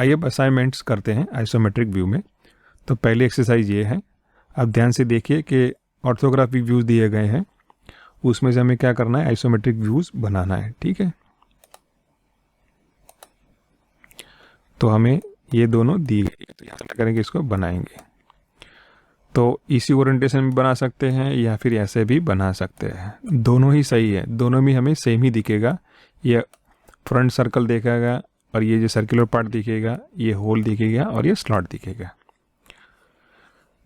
आइए अब असाइनमेंट्स करते हैं आइसोमेट्रिक व्यू में। तो पहली एक्सरसाइज ये है, आप ध्यान से देखिए कि ऑर्थोग्राफिक व्यूज़ दिए गए हैं, उसमें से हमें क्या करना है, आइसोमेट्रिक व्यूज़ बनाना है। ठीक है, तो हमें ये दोनों दी गई है, तो यहाँ क्या करेंगे, इसको बनाएंगे। तो इसी ओरिएंटेशन में बना सकते हैं या फिर ऐसे भी बना सकते हैं, दोनों ही सही है, दोनों में हमें सेम ही दिखेगा। ये फ्रंट सर्कल दिखेगा और ये जो सर्कुलर पार्ट दिखेगा, ये होल दिखेगा और ये स्लॉट दिखेगा।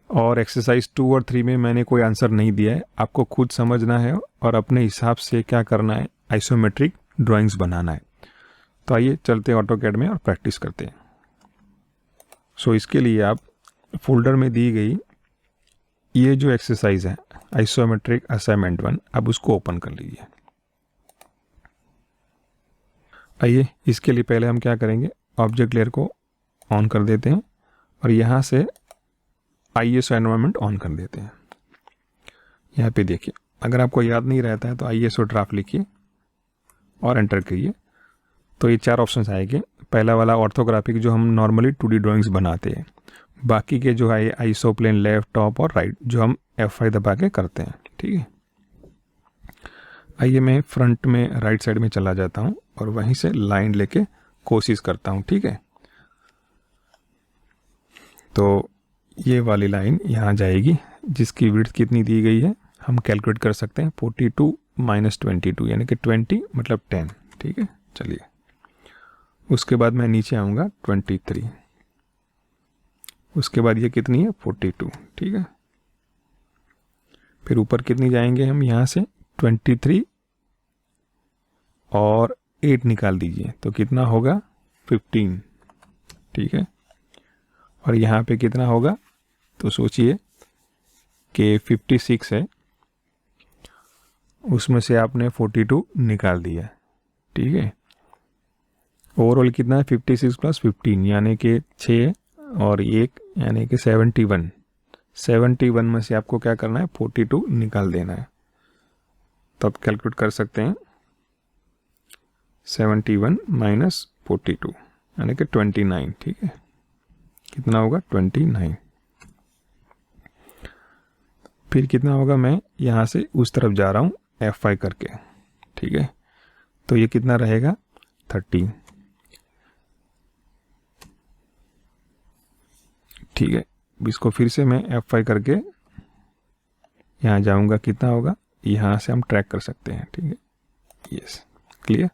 और एक्सरसाइज 2 और 3 में मैंने कोई आंसर नहीं दिया है, आपको खुद समझना है और अपने हिसाब से क्या करना है, आइसोमेट्रिक ड्राइंग्स बनाना है। तो आइए चलते हैं ऑटोकैड में और प्रैक्टिस करते हैं। सो इसके लिए आप फोल्डर में दी गई ये जो एक्सरसाइज है आइसोमेट्रिक असाइनमेंट 1, अब उसको ओपन कर लीजिए। आइए इसके लिए पहले हम क्या करेंगे, ऑब्जेक्ट लेयर को ऑन कर देते हैं और यहाँ से ISO एनवायरनमेंट ऑन कर देते हैं। यहाँ पे देखिए, अगर आपको याद नहीं रहता है तो ISO ड्राफ्ट लिखिए और एंटर करिए। तो ये 4 ऑप्शंस आएंगे। पहला वाला ऑर्थोग्राफिक, जो हम नॉर्मली 2D ड्राइंग्स बनाते हैं। बाकी के जो है आइसो प्लेन, लेफ्ट, टॉप और राइट, जो हम F5 दबा के करते हैं। ठीक है, आइए मैं फ्रंट में राइट साइड में चला जाता हूँ और वहीं से लाइन लेके कोशिश करता हूँ। ठीक है, तो ये वाली लाइन यहाँ जाएगी, जिसकी विड्थ कितनी दी गई है हम कैलकुलेट कर सकते हैं, 42 - 22 यानी कि 20 मतलब 10। ठीक है, चलिए उसके बाद मैं नीचे आऊँगा 23, उसके बाद ये कितनी है 42। ठीक है, फिर ऊपर कितनी जाएंगे हम, यहाँ से 23 और 8 निकाल दीजिए तो कितना होगा 15। ठीक है, और यहाँ पे कितना होगा, तो सोचिए कि 56 है, उसमें से आपने 42 निकाल दिया। ठीक है, ओवरऑल कितना है 56 + 15 यानी कि 6 और 1 यानी कि 71। 71 में से आपको क्या करना है, 42 निकाल देना है। तो आप कैलकुलेट कर सकते हैं 71 - 42 यानी कि 29। ठीक है, कितना होगा 29। फिर कितना होगा, मैं यहाँ से उस तरफ जा रहा हूँ F5 करके। ठीक है, तो ये कितना रहेगा 30। ठीक है, इसको फिर से मैं F5 करके यहाँ जाऊँगा, कितना होगा, यहाँ से हम ट्रैक कर सकते हैं। ठीक है, यस, क्लियर।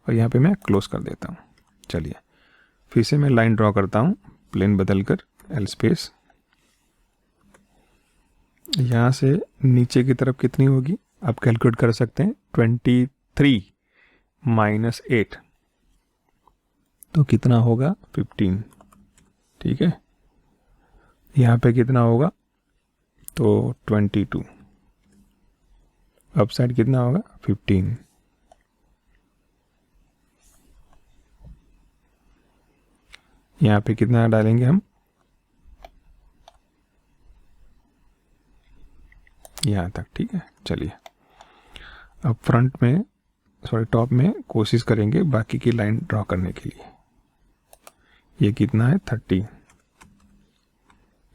और यहाँ पे मैं क्लोज कर देता हूँ। चलिए फिर से मैं लाइन ड्रॉ करता हूँ, प्लेन बदल कर L स्पेस, यहाँ से नीचे की तरफ कितनी होगी आप कैलकुलेट कर सकते हैं, 23 - 8 तो कितना होगा 15। ठीक है, यहाँ पे कितना होगा, तो 22, अप साइड कितना होगा 15। यहाँ पे कितना डालेंगे हम, यहाँ तक। ठीक है, चलिए अब फ्रंट में, सॉरी टॉप में कोशिश करेंगे बाकी की लाइन ड्रॉ करने के लिए। ये कितना है 30,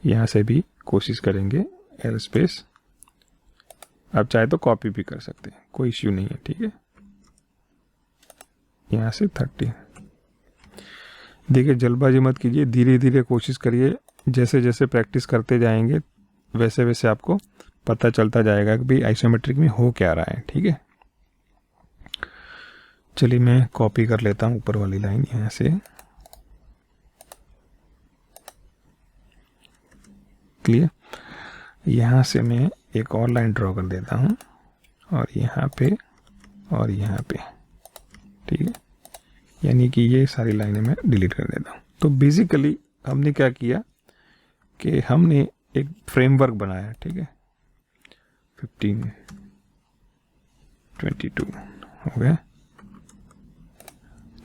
यहाँ से भी कोशिश करेंगे L स्पेस, आप चाहे तो कॉपी भी कर सकते हैं, कोई इश्यू नहीं है। ठीक है, यहाँ से 30। देखिए जल्दबाजी मत कीजिए, धीरे धीरे कोशिश करिए, जैसे जैसे प्रैक्टिस करते जाएंगे वैसे वैसे आपको पता चलता जाएगा कि भाई आइसोमेट्रिक में हो क्या रहा है। ठीक है, चलिए मैं कॉपी कर लेता हूँ ऊपर वाली लाइन यहाँ से, क्लियर। यहाँ से मैं एक और लाइन ड्रॉ कर देता हूँ और यहाँ पे और यहाँ पे। ठीक है, यानी कि ये सारी लाइनें मैं डिलीट कर देता हूँ। तो बेसिकली हमने क्या किया कि हमने एक फ्रेमवर्क बनाया। ठीक है, 15 22 हो गया।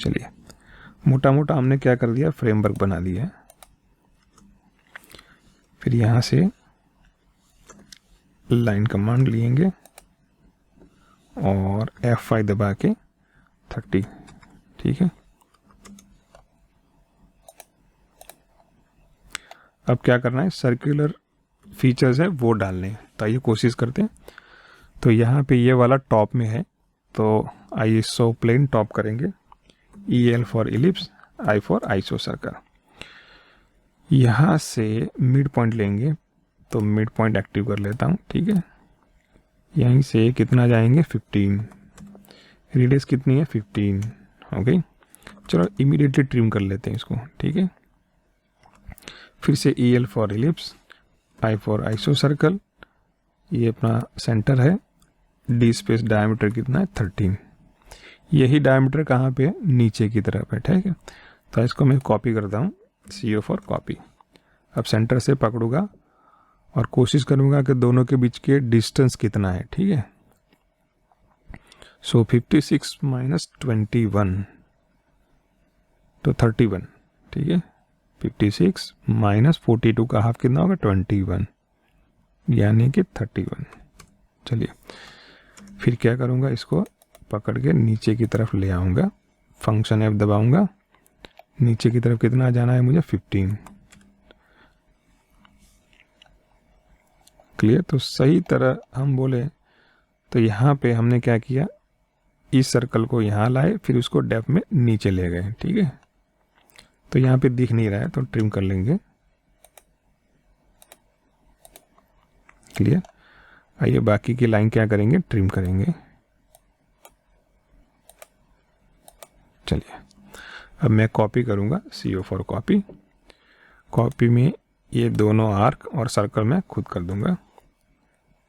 चलिए मोटा मोटा हमने क्या कर दिया, फ्रेमवर्क बना दिया। फिर यहाँ से लाइन कमांड लेंगे और F5 दबा के 30। ठीक है, अब क्या करना है, सर्कुलर फीचर्स है वो डालने हैं, तो आइए कोशिश करते हैं। तो यहाँ पे ये वाला टॉप में है, तो आइसो प्लेन टॉप करेंगे, EL for ellipse, I for iso circle. यहाँ से मिड पॉइंट लेंगे, तो मिड पॉइंट एक्टिव कर लेता हूँ, ठीक है। यहीं से कितना जाएंगे, 15, रेडियस कितनी है, 15, हो गई। चलो इमीडिएटली ट्रिम कर लेते हैं इसको, ठीक है। फिर से EL for ellipse, I for iso circle, ये अपना सेंटर है, D स्पेस डायमीटर कितना है, 13। यही डायमीटर कहाँ पे है, नीचे की तरफ है, ठीक है। तो इसको मैं कॉपी करता हूँ, CO फॉर कॉपी। अब सेंटर से पकड़ूंगा और कोशिश करूँगा कि दोनों के बीच के डिस्टेंस कितना है, ठीक है। सो 56 माइनस 21 तो 31, ठीक है। 56 माइनस 42 का हाफ कितना होगा, 21, यानी कि 31। चलिए फिर क्या करूँगा, इसको पकड़ के नीचे की तरफ ले आऊँगा, फंक्शन F दबाऊँगा, नीचे की तरफ कितना जाना है मुझे, 15। क्लियर। तो सही तरह हम बोले तो यहाँ पे हमने क्या किया, इस सर्कल को यहाँ लाए, फिर उसको डेप्थ में नीचे ले गए, ठीक है। तो यहाँ पे दिख नहीं रहा है, तो ट्रिम कर लेंगे। क्लियर। आइए बाकी की लाइन क्या करेंगे, ट्रिम करेंगे। चलिए अब मैं कॉपी करूँगा, CO फॉर कॉपी। कॉपी में ये दोनों आर्क और सर्कल मैं खुद कर दूंगा।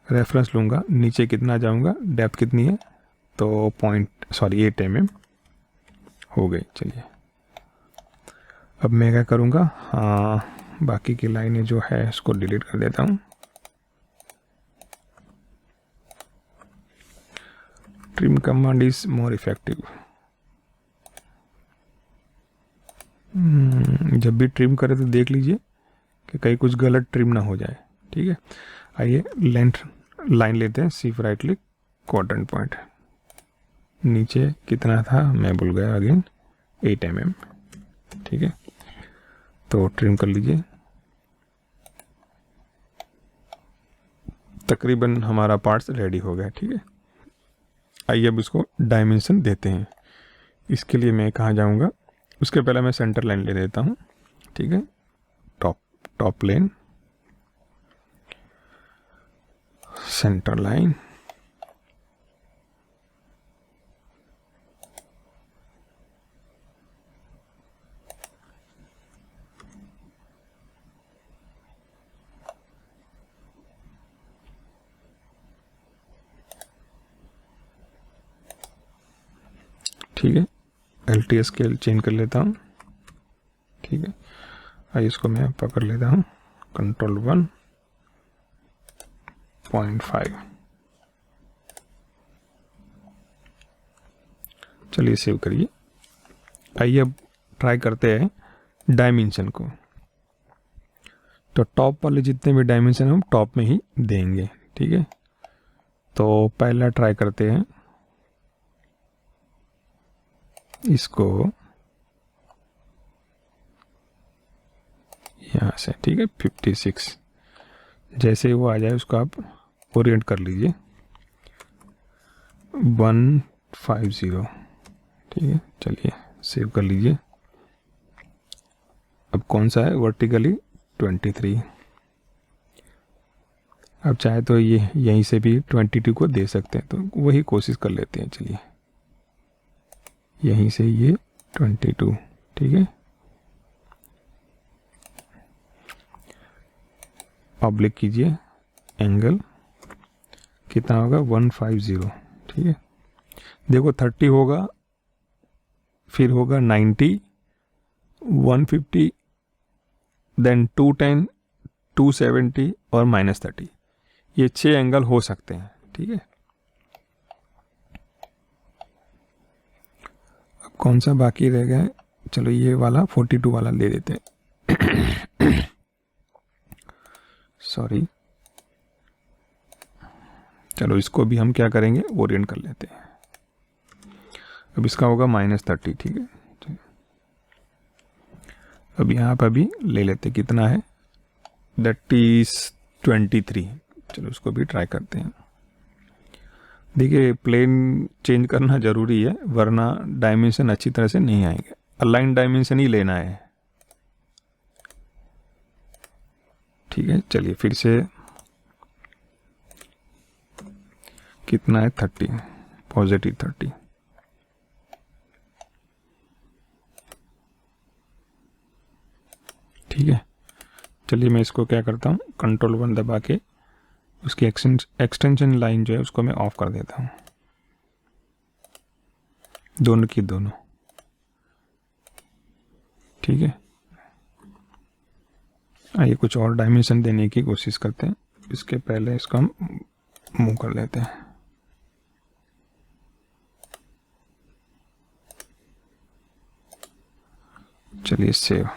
रेफरेंस लूँगा, नीचे कितना जाऊँगा, डेप्थ कितनी है, तो 8 mm हो गई। चलिए अब मैं क्या करूँगा, हाँ बाकी की लाइनें जो है इसको डिलीट कर देता हूँ। Trim command is more effective. जब भी ट्रिम करें तो देख लीजिए कि कहीं कुछ गलत ट्रिम ना हो जाए, ठीक है। आइए लेंथ लाइन लेते हैं, C right click, quadrant point, नीचे कितना था मैं भूल गया, अगेन 8 mm, ठीक है। तो ट्रिम कर लीजिए। तकरीबन हमारा पार्ट्स रेडी हो गया, ठीक है। आइए अब इसको डायमेंशन देते हैं। इसके लिए मैं कहाँ जाऊँगा, उसके पहले मैं सेंटर लाइन ले लेता हूँ, ठीक है। टॉप प्लेन, सेंटर लाइन, ठीक है। LTS स्केल चेंज कर लेता हूँ, ठीक है। आइए इसको मैं पकड़ लेता हूँ, Ctrl 1.5। चलिए सेव करिए। आइए अब ट्राई करते हैं डायमेंशन को। तो टॉप वाले जितने भी डायमेंशन हम टॉप में ही देंगे, ठीक है। तो पहला ट्राई करते हैं इसको यहाँ से, ठीक है। 56 जैसे ही वो आ जाए उसको आप ओरिएंट कर लीजिए, 150, ठीक है। चलिए सेव कर लीजिए। अब कौन सा है, वर्टिकली 23। अब चाहे तो ये यहीं से भी 22 को दे सकते हैं, तो वही कोशिश कर लेते हैं। चलिए यहीं से ये 22, ठीक है। ऑब्लिक कीजिए, एंगल कितना होगा, 150, ठीक है। देखो 30 होगा, फिर होगा 90, 150, देन 210, 270 और -30। ये 6 एंगल हो सकते हैं, ठीक है। अब कौन सा बाकी रह गया है, चलो ये वाला 42 वाला ले देते हैं। सॉरी, चलो इसको भी हम क्या करेंगे, ओरिएंट कर लेते हैं। अब इसका होगा -30, ठीक है। अब यहाँ पर भी ले लेते कितना है, दैट इज 23। चलो उसको भी ट्राई करते हैं। देखिए प्लेन चेंज करना ज़रूरी है वरना डायमेंशन अच्छी तरह से नहीं आएंगे। अलाइन डायमेंशन ही लेना है, ठीक है। चलिए फिर से कितना है 30, पॉजिटिव 30। ठीक है, चलिए मैं इसको क्या करता हूँ, Ctrl+1 दबा के उसकी एक्सटेंशन लाइन जो है उसको मैं ऑफ कर देता हूँ, दोनों की दोनों। ठीक है, आइए कुछ और डायमेंशन देने की कोशिश करते हैं। इसके पहले इसको हम मूव कर लेते हैं। चलिए सेव।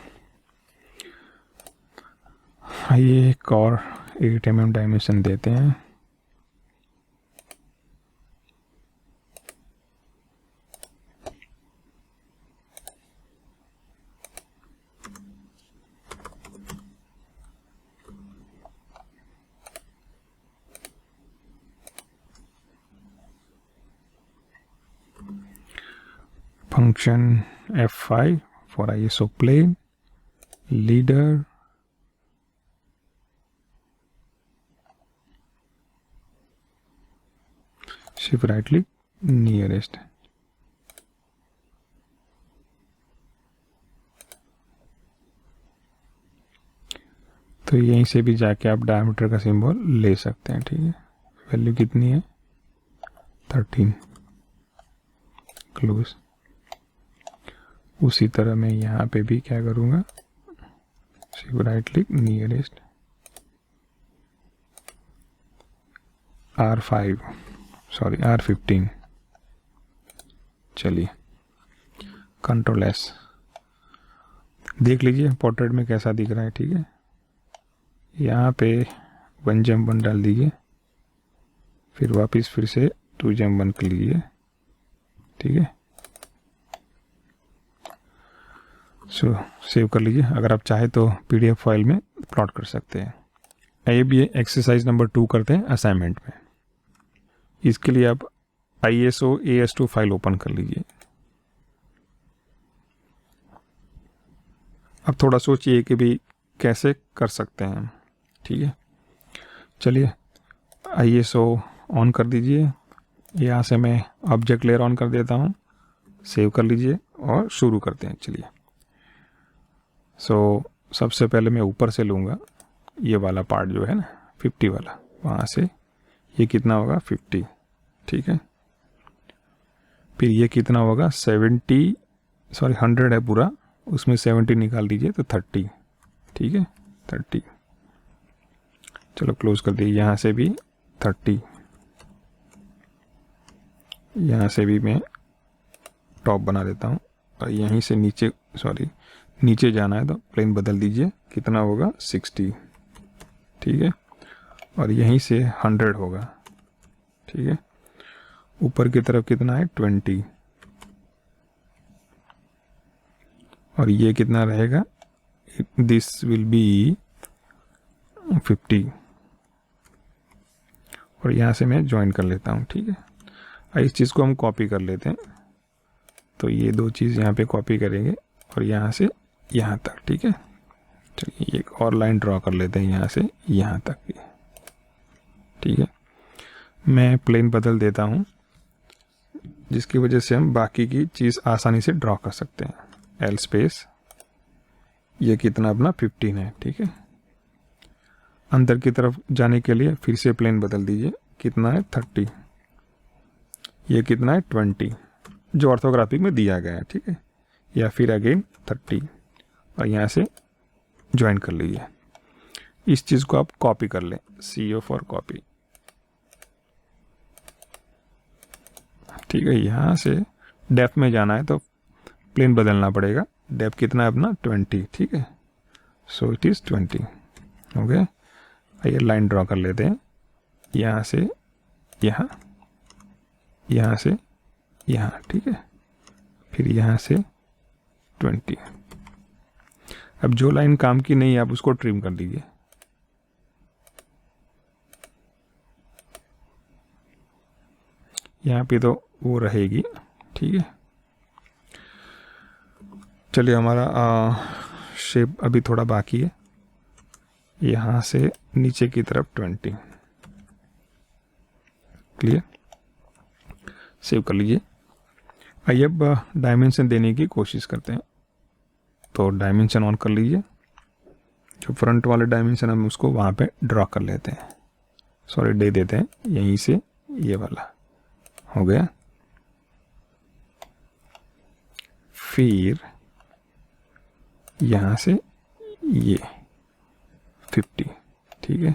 आइए एक और 8 mm डायमेंशन देते हैं। Function F5 for ISO plane, leader, shift right click, nearest। तो यहीं से भी जाके आप डायमीटर का सिंबल ले सकते हैं। ठीक है, वैल्यू कितनी है 13, क्लोज। उसी तरह मैं यहाँ पे भी क्या करूँगा, shift right click, nearest, R15। चलिए Ctrl+S, देख लीजिए पोर्ट्रेट में कैसा दिख रहा है। ठीक है, यहाँ पे 1 डाल दीजिए, फिर वापस फिर से 2 कर लीजिए। ठीक है, सेव कर लीजिए। अगर आप चाहे तो PDF फाइल में प्लॉट कर सकते हैं। ये भी एक्सरसाइज नंबर 2 करते हैं असाइनमेंट में। इसके लिए आप ISO AS2 फाइल ओपन कर लीजिए। अब थोड़ा सोचिए कि भी कैसे कर सकते हैं। ठीक है, चलिए ISO ऑन कर दीजिए। यहाँ से मैं ऑब्जेक्ट लेयर ऑन कर देता हूँ, सेव कर लीजिए और शुरू करते हैं। चलिए सबसे पहले मैं ऊपर से लूँगा, ये वाला पार्ट जो है ना 50 वाला, वहाँ से ये कितना होगा 50। ठीक है, फिर ये कितना होगा 100 है पूरा, उसमें 70 निकाल दीजिए तो 30। ठीक है 30, चलो क्लोज कर दीजिए। यहाँ से भी 30, यहाँ से भी मैं टॉप बना देता हूँ और यहीं से नीचे जाना है तो प्लेन बदल दीजिए, कितना होगा 60। ठीक है, और यहीं से 100 होगा। ठीक है, ऊपर की तरफ कितना है 20, और ये कितना रहेगा, दिस विल बी 50, और यहाँ से मैं ज्वाइन कर लेता हूँ। ठीक है, इस चीज़ को हम कॉपी कर लेते हैं, तो ये दो चीज़ यहाँ पे कॉपी करेंगे और यहाँ से यहाँ तक। ठीक है, चलिए एक और लाइन ड्रॉ कर लेते हैं यहाँ से यहाँ तक की। ठीक है, मैं प्लेन बदल देता हूँ जिसकी वजह से हम बाकी की चीज़ आसानी से ड्रॉ कर सकते हैं। L स्पेस, ये कितना अपना 15 है। ठीक है, अंदर की तरफ जाने के लिए फिर से प्लेन बदल दीजिए, कितना है 30, ये कितना है 20 जो ऑर्थोग्राफिक में दिया गया है। ठीक है, या फिर अगेन 30 और यहाँ से ज्वाइन कर लीजिए। इस चीज़ को आप कॉपी कर लें, CO फॉर कॉपी। ठीक है, यहाँ से डेप्थ में जाना है तो प्लेन बदलना पड़ेगा। डेप्थ कितना है अपना 20। ठीक है, सो इट इज़ 20। ओके, आइए लाइन ड्रॉ कर लेते हैं, यहाँ से यहाँ, यहाँ से यहाँ। ठीक है, फिर यहाँ से 20। अब जो लाइन काम की नहीं है आप उसको ट्रिम कर दीजिए। यहाँ पे तो वो रहेगी, ठीक है। चलिए, हमारा शेप अभी थोड़ा बाकी है। यहाँ से नीचे की तरफ 20, क्लियर, सेव कर लीजिए। आइए अब डायमेंशन देने की कोशिश करते हैं। तो डायमेंशन ऑन कर लीजिए, जो फ्रंट वाले डायमेंशन हम उसको वहाँ पे ड्रॉ कर लेते हैं, सॉरी दे देते हैं, यहीं से ये वाला हो गया। फिर यहाँ से ये 50, ठीक है।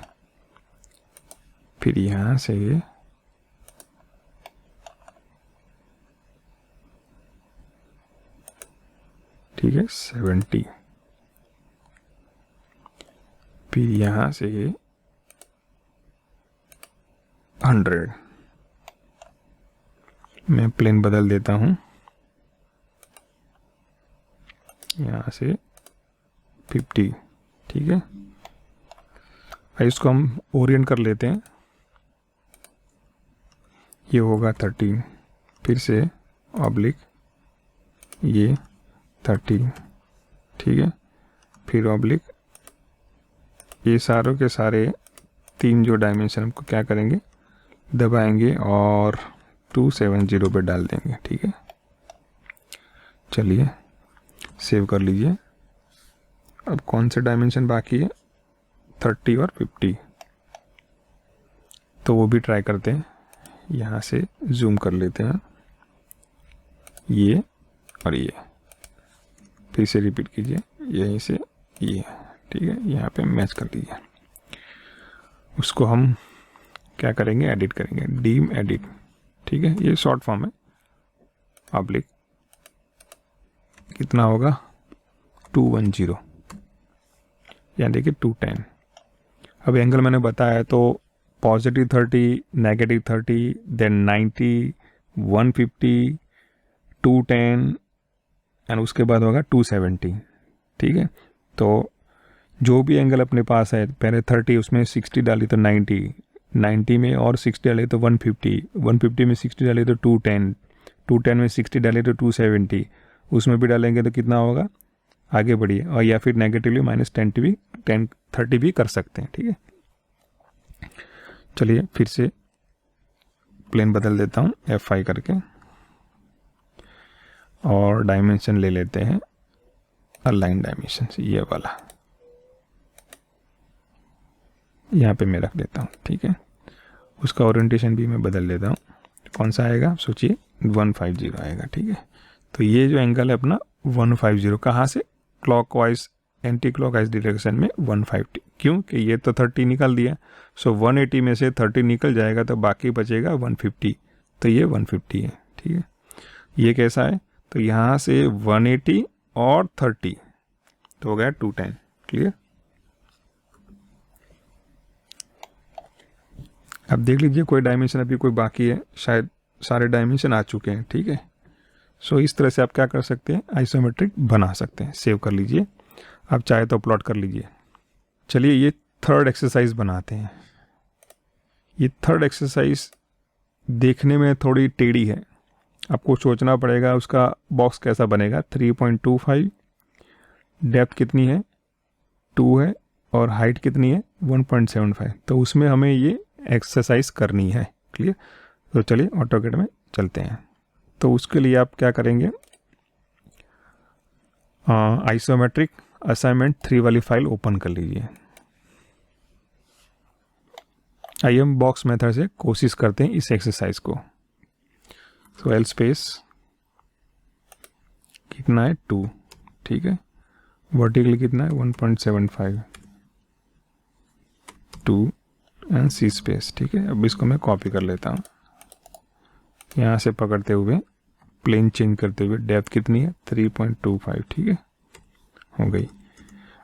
फिर यहाँ से ठीक है 70, फिर यहाँ से 100। मैं प्लेन बदल देता हूँ, यहाँ से 50, ठीक है। इसको हम ओरिएंट कर लेते हैं, ये होगा 30, फिर से ऑब्लिक ये 30, ठीक है। फिर ऑब्लिक ये सारों के सारे 3 जो डायमेंशन हमको क्या करेंगे, दबाएंगे और 270 पे डाल देंगे, ठीक है। चलिए सेव कर लीजिए। अब कौन से डायमेंशन बाकी है, 30 और 50, तो वो भी ट्राई करते हैं। यहाँ से जूम कर लेते हैं, ये और ये, फिर से रिपीट कीजिए, यहीं से ये, ठीक है। यहाँ पे मैच कर लीजिए। उसको हम क्या करेंगे, एडिट करेंगे, डीम एडिट, ठीक है। ये शॉर्ट फॉर्म है। ऑब्लिक कितना होगा, 210, यहाँ देखिए 210। अब एंगल मैंने बताया तो पॉजिटिव 30, नेगेटिव 30, देन 90, 150, 210 एंड उसके बाद होगा 270, ठीक है। तो जो भी एंगल अपने पास है, पहले 30 उसमें 60 डाली तो 90, 90 में और 60 डाले तो 150, 150 में 60 डाले तो 210, 210 में 60 डाले तो 270, उसमें भी डालेंगे तो कितना होगा, आगे बढ़िए। और या फिर नेगेटिवली -30 भी कर सकते हैं, ठीक है। चलिए फिर से प्लेन बदल देता हूँ F5 करके, और डायमेंशन ले लेते हैं अलाइन डायमेंशन, ये वाला यहाँ पे मैं रख देता हूँ, ठीक है। उसका ओरिएंटेशन भी मैं बदल देता हूँ। कौन सा आएगा, सोचिए, 150 आएगा, ठीक है। तो ये जो एंगल है अपना 150, कहाँ से, क्लॉकवाइज एंटी क्लॉकवाइज डायरेक्शन में 150, क्योंकि ये तो 30 निकल दिया, सो 180 में से 30 निकल जाएगा तो बाकी बचेगा 150, तो ये 150 है, ठीक है। ये कैसा है, तो यहाँ से 180 और 30 तो हो गया 210, क्लियर। अब देख लीजिए कोई डायमेंशन अभी कोई बाकी है, शायद सारे डायमेंशन आ चुके हैं, ठीक है। सो इस तरह से आप क्या कर सकते हैं, आइसोमेट्रिक बना सकते हैं। सेव कर लीजिए, आप चाहे तो प्लॉट कर लीजिए। चलिए ये थर्ड एक्सरसाइज बनाते हैं। ये थर्ड एक्सरसाइज देखने में थोड़ी टेढ़ी है, आपको सोचना पड़ेगा उसका बॉक्स कैसा बनेगा। 3.25, डेप्थ कितनी है, 2 है, और हाइट कितनी है, 1.75, तो उसमें हमें ये एक्सरसाइज करनी है, क्लियर। तो चलिए ऑटोकैड में चलते हैं। तो उसके लिए आप क्या करेंगे, आइसोमेट्रिक असाइनमेंट 3 वाली फाइल ओपन कर लीजिए। आइए हम बॉक्स मेथड से कोशिश करते हैं इस एक्सरसाइज को। तो एल स्पेस कितना है, 2, ठीक है। वर्टिकल कितना है, 1.75, 2 एंड सी स्पेस, ठीक है। अब इसको मैं कॉपी कर लेता हूँ, यहाँ से पकड़ते हुए प्लेन चेंज करते हुए, डेप्थ कितनी है, 3.25, ठीक है, हो गई।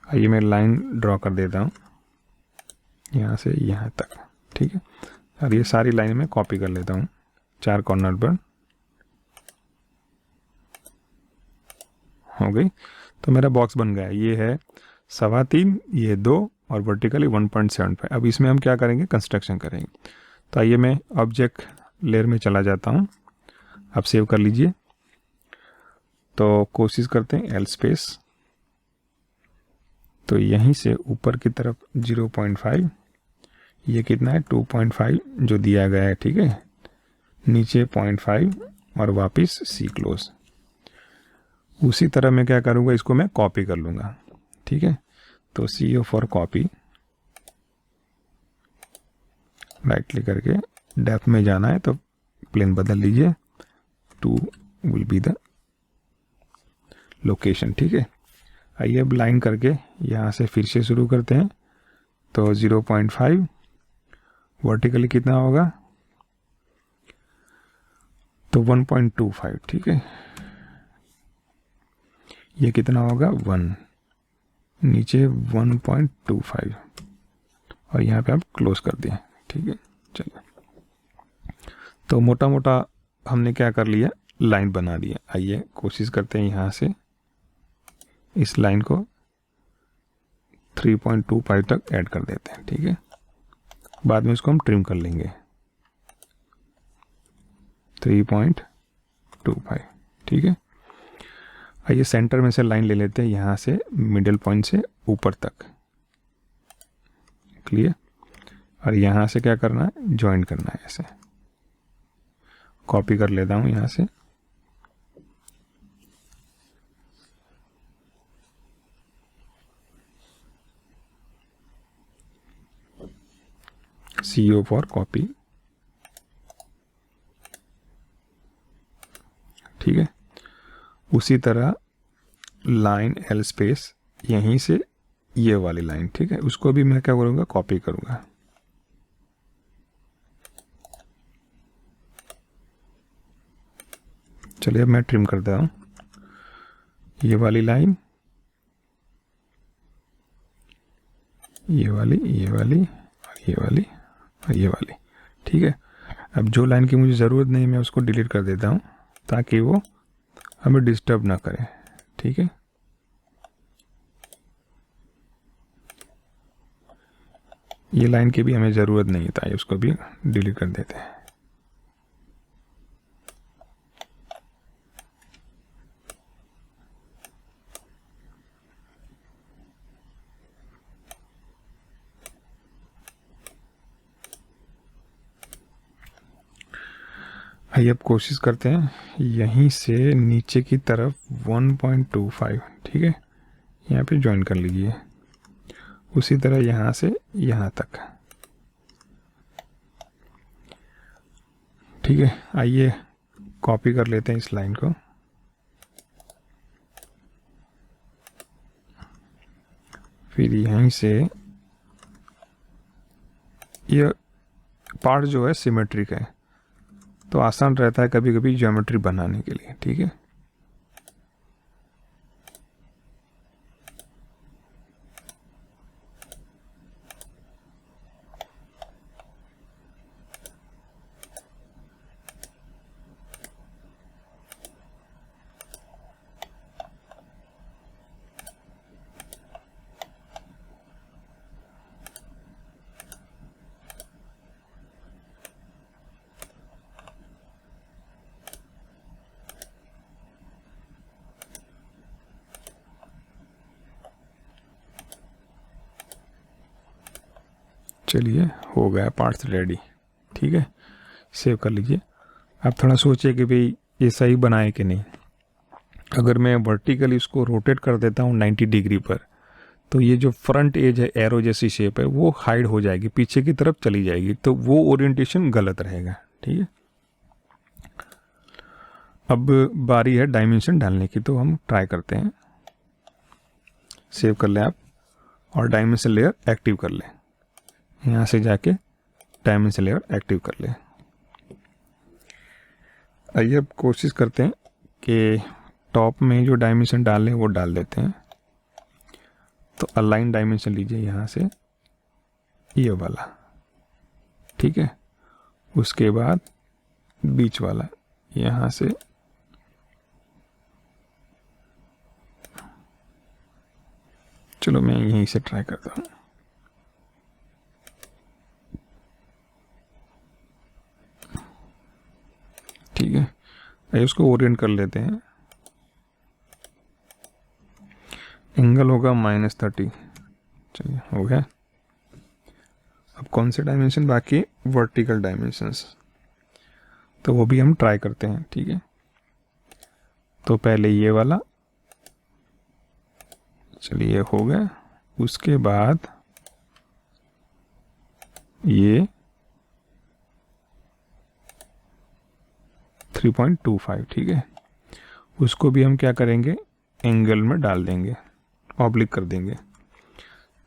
आइए मैं लाइन ड्रॉ कर देता हूँ यहाँ से यहाँ तक, ठीक है। और ये सारी लाइन में कॉपी कर लेता हूँ 4 कॉर्नर पर, हो गई। तो मेरा बॉक्स बन गया। ये है 3.25, ये 2 और वर्टिकली 1.75। अब इसमें हम क्या करेंगे, कंस्ट्रक्शन करेंगे। तो आइए मैं ऑब्जेक्ट लेयर में चला जाता हूँ। आप सेव कर लीजिए। तो कोशिश करते हैं एल स्पेस, तो यहीं से ऊपर की तरफ 0.5, ये कितना है 2.5 जो दिया गया है, ठीक है। नीचे 0.5 और वापस सी क्लोज। उसी तरह मैं क्या करूँगा, इसको मैं कॉपी कर लूँगा, ठीक है। तो CO for copy, right click करके डेप्थ में जाना है तो प्लेन बदल लीजिए, 2 विल बी द लोकेशन, ठीक है। आइए अब लाइन करके यहाँ से फिर से शुरू करते हैं। तो 0.5 वर्टिकली कितना होगा, तो 1.25, ठीक है। ये कितना होगा 1, नीचे 1.25 और यहाँ पे आप क्लोज कर दिए, ठीक है। चलिए, तो मोटा मोटा हमने क्या कर लिया, लाइन बना दिया। आइए कोशिश करते हैं यहाँ से इस लाइन को 3.25 तक ऐड कर देते हैं, ठीक है। बाद में इसको हम ट्रिम कर लेंगे 3.25, ठीक है। आइए सेंटर में से लाइन ले लेते हैं, यहाँ से मिडिल पॉइंट से ऊपर तक, क्लियर। और यहाँ से क्या करना है, ज्वाइन करना है। ऐसे कॉपी कर लेता हूँ यहाँ से, CO फॉर कॉपी, ठीक है। उसी तरह लाइन एल स्पेस, यहीं से ये वाली लाइन, ठीक है, उसको भी मैं क्या करूँगा, कॉपी करूँगा। चलिए अब मैं ट्रिम कर देता हूँ ये वाली लाइन, ये वाली, ये वाली और ये वाली और ये वाली, ठीक है। अब जो लाइन की मुझे ज़रूरत नहीं मैं उसको डिलीट कर देता हूँ ताकि वो हमें डिस्टर्ब ना करे, ठीक है। ये लाइन की भी हमें ज़रूरत नहीं था, उसको भी डिलीट कर देते हैं। आइए अब कोशिश करते हैं यहीं से नीचे की तरफ 1.25, ठीक है, यहाँ पे ज्वाइन कर लीजिए। उसी तरह यहाँ से यहाँ तक, ठीक है। आइए कॉपी कर लेते हैं इस लाइन को, फिर यहीं से ये पार्ट जो है सिमेट्रिक है तो आसान रहता है कभी कभी ज्योमेट्री बनाने के लिए, ठीक है। चलिए हो गया पार्ट्स रेडी, ठीक है, सेव कर लीजिए। आप थोड़ा सोचिए कि भाई ये सही बनाए कि नहीं। अगर मैं वर्टिकली इसको रोटेट कर देता हूँ 90 डिग्री पर तो ये जो फ्रंट एज है एरो जैसी शेप है वो हाइड हो जाएगी, पीछे की तरफ चली जाएगी, तो वो ओरिएंटेशन गलत रहेगा, ठीक है। अब बारी है डायमेंशन डालने की, तो हम ट्राई करते हैं। सेव कर लें आप और डायमेंशन लेयर एक्टिव कर लें। यहाँ से जाके डायमेंशन लेयर एक्टिव कर लें। आइए अब कोशिश करते हैं कि टॉप में जो डायमेंशन डालें वो डाल देते हैं। तो अलाइन डायमेंशन लीजिए यहाँ से ये वाला, ठीक है। उसके बाद बीच वाला यहाँ से चलो मैं यहीं से ट्राई करता हूँ। आइए उसको ओरिएंट कर लेते हैं। एंगल होगा -30। चलिए हो गया। अब कौन से डायमेंशन बाकी? वर्टिकल डायमेंशंस, तो वो भी हम ट्राई करते हैं। ठीक है, तो पहले ये वाला, चलिए हो गया। उसके बाद ये 3.25, ठीक है, उसको भी हम क्या करेंगे, एंगल में डाल देंगे, ऑब्लिक कर देंगे,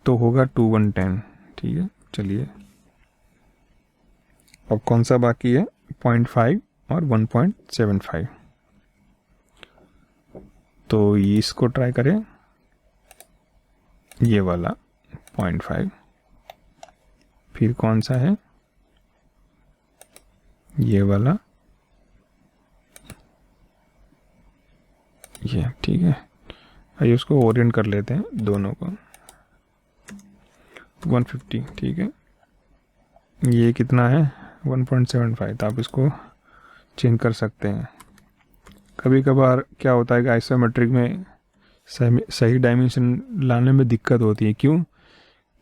तो होगा 2110। ठीक है, चलिए अब कौन सा बाकी है? 0.5 और 1.75। तो इसको ट्राई करें, ये वाला 0.5, फिर कौन सा है? ये वाला, ये। ठीक है, आइए उसको ओरिएंट कर लेते हैं दोनों को। 150, ठीक है, ये कितना है? 1.75। तो आप इसको चेंज कर सकते हैं। कभी कभार क्या होता है कि आइसोमेट्रिक में सही डायमेंशन लाने में दिक्कत होती है। क्यों?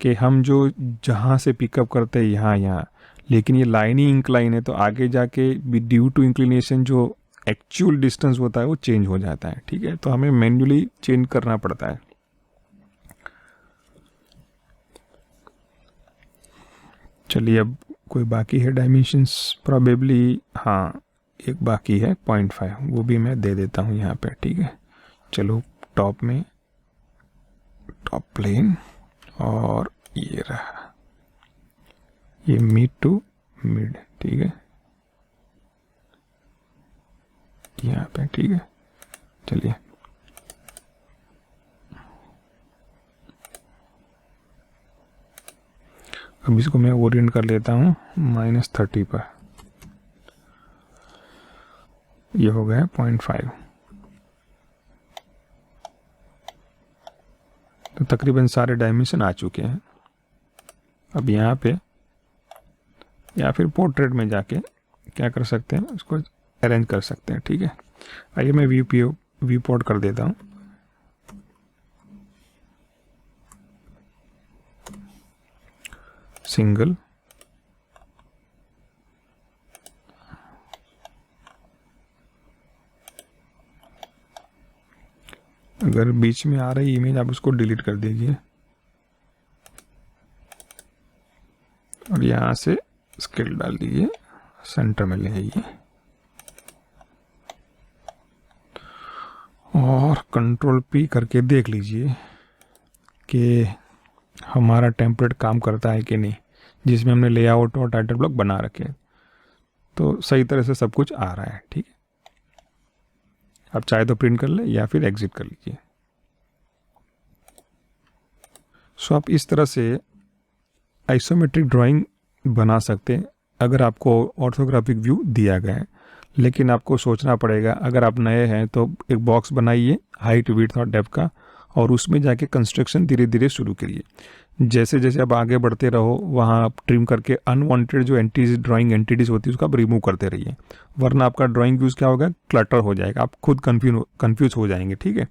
कि हम जो जहाँ से पिकअप करते हैं यहाँ, लेकिन ये लाइन ही इंक्लाइन है, तो आगे जाके ड्यू टू इंक्लिनेशन जो एक्चुअल डिस्टेंस होता है वो चेंज हो जाता है। ठीक है, तो हमें मैन्युअली चेंज करना पड़ता है। चलिए अब कोई बाकी है डायमेंशंस? प्रोबेबली हाँ, एक बाकी है 0.5, वो भी मैं दे देता हूँ यहाँ पे। ठीक है, चलो टॉप में, टॉप प्लेन, और ये रहा, ये मिड टू मिड। ठीक है, यहाँ पे। ठीक है, चलिए अब इसको मैं ओरिएंट कर लेता हूँ -30 पर। ये हो गया 0.5। तो तकरीबन सारे डायमेंशन आ चुके हैं। अब यहाँ पे या फिर पोर्ट्रेट में जाके क्या कर सकते हैं, उसको अरेंज कर सकते हैं। ठीक है, आइए मैं व्यू पोर्ट कर देता हूँ। सिंगल, अगर बीच में आ रही इमेज आप उसको डिलीट कर दीजिए, और यहाँ से स्केल डाल दीजिए, सेंटर में ले आइए, और Ctrl+P करके देख लीजिए कि हमारा टेम्पलेट काम करता है कि नहीं, जिसमें हमने लेआउट और टाइटल ब्लॉक बना रखे हैं। तो सही तरह से सब कुछ आ रहा है। ठीक है, आप चाहे तो प्रिंट कर ले या फिर एग्जिट कर लीजिए। सो आप इस तरह से आइसोमेट्रिक ड्राइंग बना सकते हैं अगर आपको ऑर्थोग्राफिक व्यू दिया गया है। लेकिन आपको सोचना पड़ेगा, अगर आप नए हैं तो एक बॉक्स बनाइए हाइट, विड्थ और डेप्थ का, और उसमें जाके कंस्ट्रक्शन धीरे धीरे शुरू करिए। जैसे जैसे आप आगे बढ़ते रहो, वहाँ आप ट्रिम करके अनवांटेड जो एंटिटीज, ड्राइंग एंटिटीज होती है, उसको आप रिमूव करते रहिए, वरना आपका ड्राइंग व्यूज क्या होगा, क्लटर हो जाएगा, आप खुद कंफ्यूज हो जाएंगे। ठीक है,